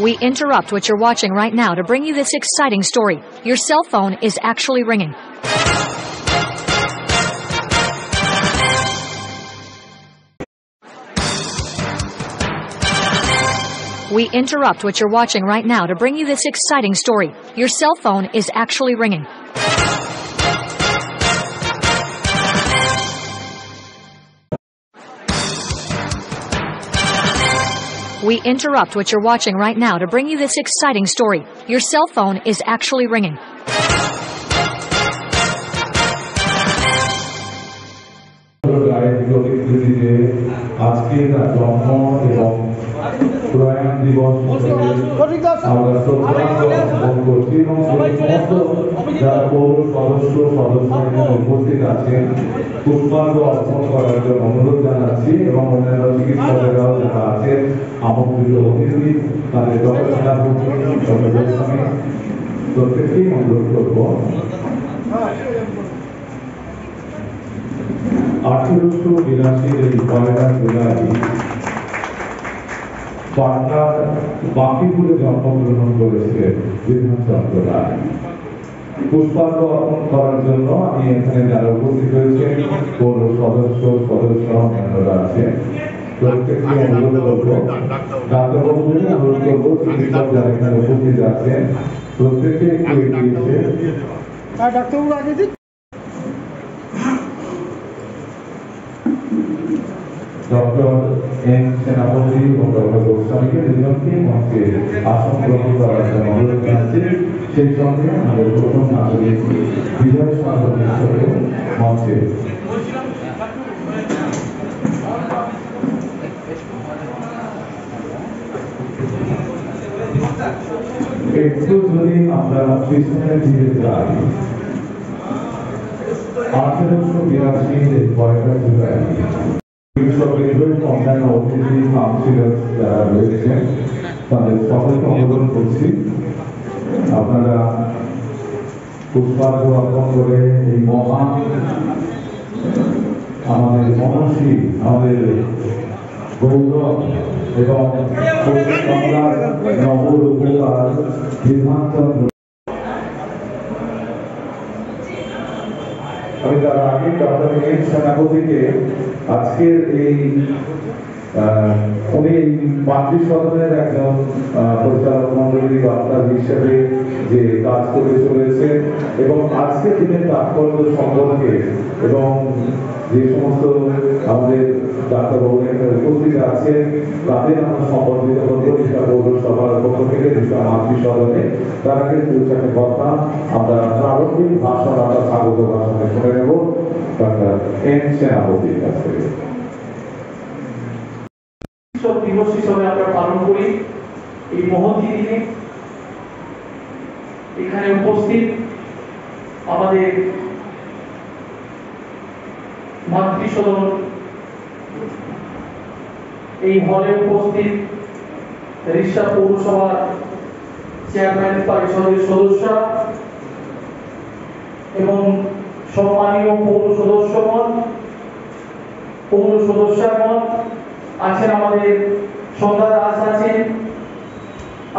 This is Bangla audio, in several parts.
We interrupt what you're watching right now to bring you this exciting story. Your cell phone is actually ringing. We interrupt what you're watching right now to bring you this exciting story. Your cell phone is actually ringing. We interrupt what you're watching right now to bring you this exciting story. Your cell phone is actually ringing. প্রয়াণ দিবস আমরা শ্রদ্ধা জ্ঞাপন করছি এবং সমস্ত যারা পৌর সদস্য এখানে উপস্থিত আছেন পুষ্পার্ঘ অর্পণ করার জন্য অনুরোধ জানাচ্ছি এবং অন্যান্য চিকিৎসকেরাও যারা আছেন আমন্ত্রিত অতিথি তাদের যথাযথ প্রত্যেককেই অনুরোধ করব। 1882 এই 1 জুলাই পাটনার বাঁকিপুরে জন্মগ্রহণ করেছিলেন বিধানচন্দ্র রায়। পুষ্পার্ঘ অর্পণ করার জন্য আমি এখানে যারা উপস্থিত হয়েছেন পৌর সদস্য অন্যান্যরা আছেন প্রত্যেককে অনুরোধ করবো, ডাক্তারবাবুদের অনুরোধ করবো, চিকিৎসক যারা এখানে উপস্থিত আছেন প্রত্যেককে একটু এগিয়ে এসে ডাক্তারবাবু আগে ডক্টর এন সেনাপতি এবং ডক্টর গোস্বামীকে দুজনকে মঞ্চে আসন গ্রহণ করার জন্য অনুরোধ জানাচ্ছি। সেই সঙ্গে আমাদের প্রথম নাগরিক বিজয় সাগর মঞ্চে একটু যদি আমরা পিছনের দিকে যাই 1882 1 জুলাই অন্যান্য অতিথি কাউন্সিলর যারা রয়েছেন তাদের সকলকে অনুরোধ করছি আপনারা পুষ্পার্ঘ অর্পণ করে এই মহান আমাদের মনস্বী আমাদের গৌরব এবং পশ্চিমবাংলার নবরূপকার বিধানচন্দ্র আমি তার আগে ডক্টর এন সেনাপতিকে আজকের এই উনি মাতৃ সদনের একজন পরিচালক মন্ডলীর ডাক্তার হিসেবে যে কাজ করে চলেছে এবং আজকের দিনের তাৎপর্য সম্পর্কে এবং যে সমস্ত আমাদের ডাক্তারবাবু এখানে উপস্থিত আছেন তাদের আমরা সম্বর্ধিত করবো ঢাকা পৌরসভার পক্ষ থেকে ঢাকা মাতৃ সদনে। তার আগে দু চারটে কথা আমরা প্রারম্ভিক ভাষণ আমরা স্বাগত ভাষণে শুনে নেব ডক্টর এন সেনাপতির কাছ থেকে। দিবস হিসেবে আমরা পালন করি এই মহতী দিনে এখানে উপস্থিত আমাদের মাতৃসদন এই হলে উপস্থিত রিষড়া পৌরসভার চেয়ারম্যান পরিষদের সদস্য এবং সম্মানীয় পৌর সদস্যগণ আছেন আমাদের সন্ধ্যা দাস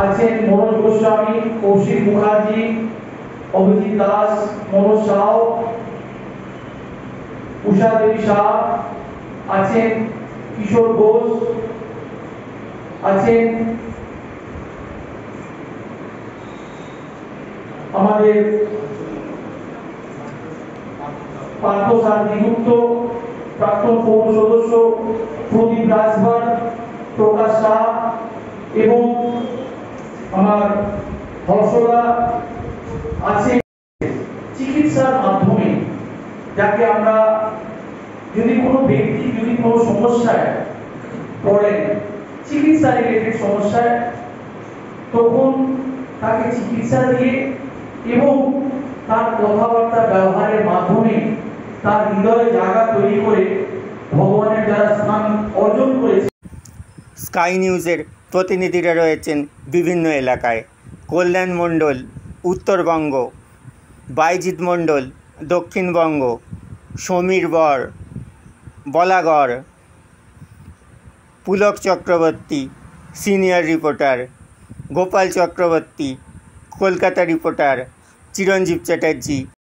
আছেন মনোজ গোস্বামী, কৌশিক মুখার্জি, অভিজিৎ দাস, মনোজ সাউ, উষা দেবী শাহ আছেন, কিশোর ঘোষ আছেন, আমাদের পার্থসারথী গুপ্ত, প্রাক্তন পৌর সদস্য প্রদীপ রাজভার, প্রকাশ শাহ এবং আমার হর্ষদা আছে। চিকিৎসার মাধ্যমে যাকে আমরা যদি কোনো ব্যক্তি যদি কোনো সমস্যায় পড়েন, চিকিৎসা রিলেটেড সমস্যায়, তখন তাকে চিকিৎসা দিয়ে এবং তার কথাবার্তা ব্যবহারের মাধ্যমে তার হৃদয়ে জায়গা তৈরি করে ভগবানের যারা স্থান অর্জন করেছে। স্কাই নিউজের প্রতিনিধিরা রয়েছেন বিভিন্ন এলাকায়। কল্যাণ মণ্ডল উত্তরবঙ্গ, বাইজিৎ মণ্ডল Dakshinbanga, Samir Bar Balagarh, Pulak Chakraborty senior reporter Gopal Chakraborty, Kolkata reporter Chiranjeev Chatterjee.